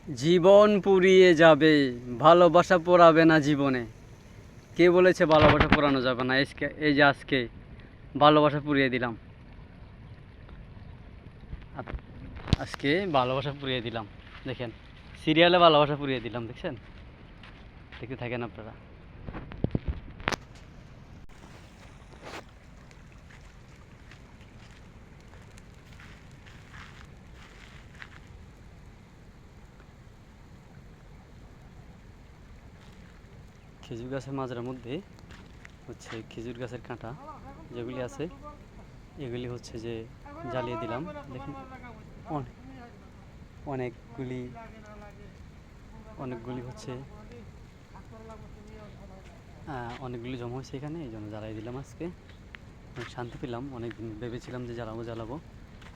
জীবন পুড়িয়ে যাবে, ভালোবাসা পোড়াবে না জীবনে। কে বলেছে ভালোবাসা পোড়ানো যাবে না? এই যে আজকে ভালোবাসা পুড়িয়ে দিলাম। আজকে ভালোবাসা পুড়িয়ে দিলাম। দেখেন, সিরিয়ালে ভালোবাসা পুড়িয়ে দিলাম, দেখছেন? দেখতে থাকেন আপনারা। খেজুর গাছের মাঝের মধ্যে হচ্ছে খেজুর গাছের কাঁটা যেগুলি আছে, এগুলি হচ্ছে যে জ্বালিয়ে দিলাম। দেখুন, অনেকগুলি অনেকগুলি হচ্ছে অনেকগুলি জমা হয়েছে এখানে, এই জন্য জ্বালাই দিলাম। আজকে অনেক শান্তি পেলাম। অনেকদিন ভেবেছিলাম যে জ্বালাবো,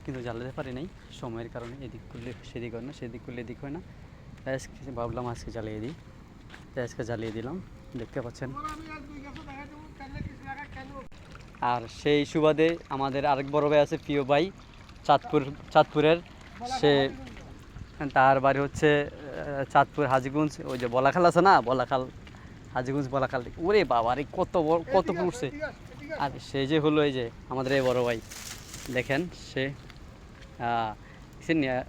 কিন্তু জ্বালাতে পারি নাই সময়ের কারণে। এদিক করলে সেদিক হয় না, সেদিক করলে এদিক হয় না। তাই আজকে ভাবলাম আজকে জ্বালিয়ে দিই, তাই আজকে জ্বালিয়ে দিলাম। দেখতে পাচ্ছেন। আর সেই সুবাদে আমাদের আরেক বড় ভাই আছে, প্রিয় ভাই, চাঁদপুরের। সে তার বাড়ি হচ্ছে চাঁদপুর হাজীগঞ্জ। ওই যে বলাখাল আছে না, বলাখাল, হাজীগঞ্জ বলাখাল। ওরে বাবা রে, কত পড়ছে। আর সে যে হলো এই যে আমাদের এই বড় ভাই, দেখেন সে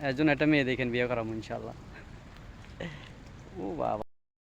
এর জন্য একটা মেয়ে দেখেন বিয়ে করাবো ইনশাল্লাহ। ও বাবা।